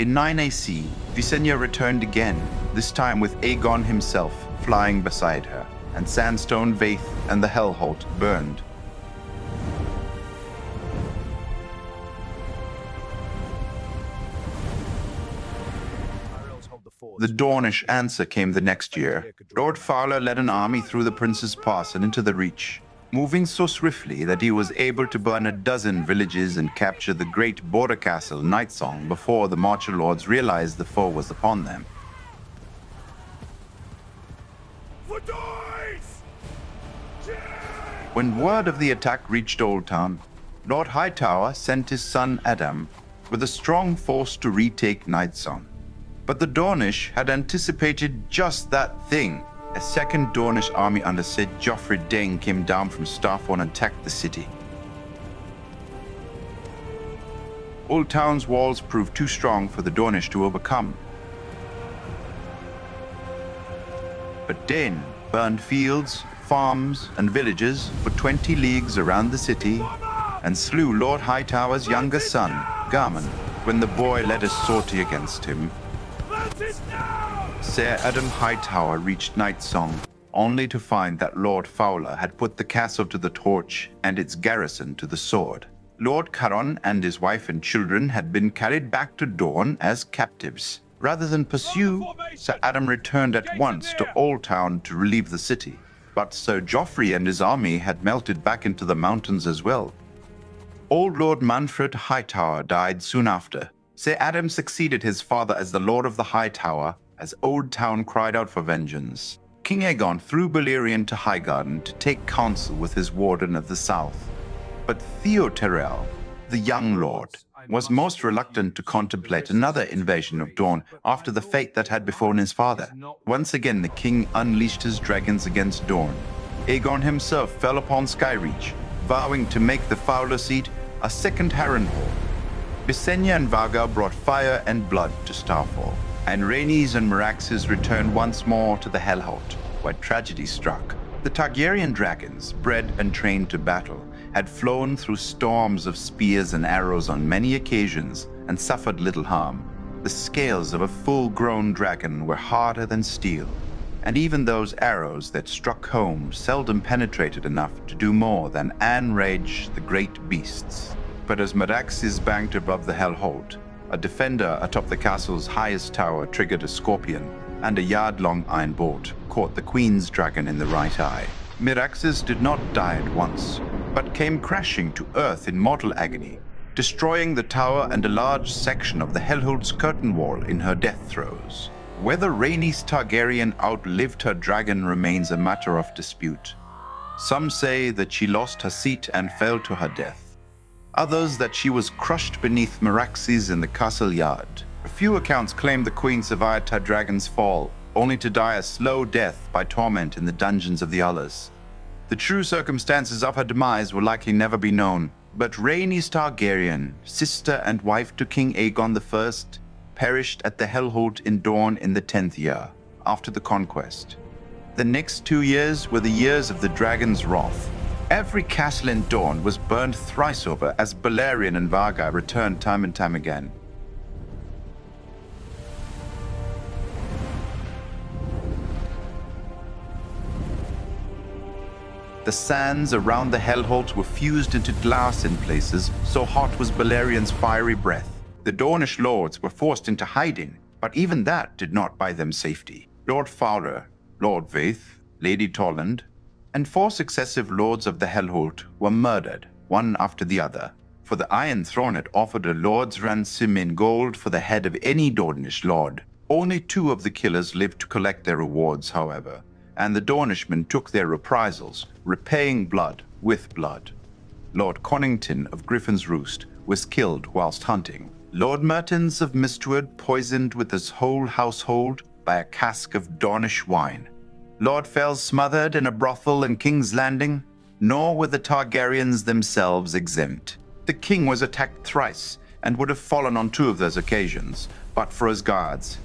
In 9 AC, Visenya returned again, this time with Aegon himself flying beside her, and Sandstone, Vaith, and the Hellholt burned. The Dornish answer came the next year. Lord Fowler led an army through the Prince's Pass and into the Reach, moving so swiftly that he was able to burn a dozen villages and capture the great border castle Nightsong before the Marcher Lords realized the foe was upon them. When word of the attack reached Oldtown, Lord Hightower sent his son Adam with a strong force to retake Nightsong. But the Dornish had anticipated just that thing. A second Dornish army under Sir Joffrey Dane came down from Starfall and attacked the city. Oldtown's walls proved too strong for the Dornish to overcome. But Dane burned fields, farms, and villages for 20 leagues around the city and slew Lord Hightower's younger son, Garmon, when the boy led a sortie against him. Sir Adam Hightower reached Nightsong, only to find that Lord Fowler had put the castle to the torch and its garrison to the sword. Lord Caron and his wife and children had been carried back to Dorne as captives. Rather than pursue, Sir Adam returned at once to Oldtown to relieve the city. But Sir Joffrey and his army had melted back into the mountains as well. Old Lord Manfred Hightower died soon after. Sir Adam succeeded his father as the Lord of the High Tower, as Oldtown cried out for vengeance. King Aegon threw Valyria to Highgarden to take counsel with his Warden of the South. But Theo Tyrell, the young lord, was most reluctant to contemplate another invasion of Dorne after the fate that had befallen his father. Once again, the king unleashed his dragons against Dorne. Aegon himself fell upon Skyreach, vowing to make the Fowler seat a second Harrenhal. Visenya and Varga brought fire and blood to Starfall, and Rhaenys and Meraxes returned once more to the Hellholt, where tragedy struck. The Targaryen dragons, bred and trained to battle, had flown through storms of spears and arrows on many occasions and suffered little harm. The scales of a full-grown dragon were harder than steel, and even those arrows that struck home seldom penetrated enough to do more than enrage the great beasts. But as Meraxes banked above the Hellholt, a defender atop the castle's highest tower triggered a scorpion, and a yard-long iron bolt caught the queen's dragon in the right eye. Meraxes did not die at once, but came crashing to earth in mortal agony, destroying the tower and a large section of the Hellholt's curtain wall in her death throes. Whether Rhaenys Targaryen outlived her dragon remains a matter of dispute. Some say that she lost her seat and fell to her death. Others that she was crushed beneath Meraxes in the castle yard. A few accounts claim the queen survived her dragon's fall, only to die a slow death by torment in the dungeons of the others. The true circumstances of her demise will likely never be known, but Rhaenys Targaryen, sister and wife to King Aegon I, perished at the Hellholt in Dorne in the 10th year, after the Conquest. The next 2 years were the years of the dragon's wrath. Every castle in Dorne was burned thrice over as Balerion and Varga returned time and time again. The sands around the Hellholt were fused into glass in places, so hot was Balerion's fiery breath. The Dornish lords were forced into hiding, but even that did not buy them safety. Lord Fowler, Lord Vaith, Lady Torland, and 4 successive lords of the Hellholt were murdered, one after the other, for the Iron Throne had offered a lord's ransom in gold for the head of any Dornish lord. Only 2 of the killers lived to collect their rewards, however, and the Dornishmen took their reprisals, repaying blood with blood. Lord Connington of Griffin's Roost was killed whilst hunting. Lord Mertens of Mistwood poisoned with his whole household by a cask of Dornish wine. Lord Fell smothered in a brothel in King's Landing, nor were the Targaryens themselves exempt. The king was attacked thrice, and would have fallen on 2 of those occasions, but for his guards.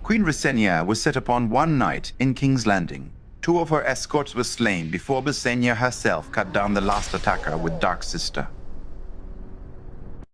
Queen Visenya was set upon one night in King's Landing. 2 of her escorts were slain before Visenya herself cut down the last attacker with Dark Sister.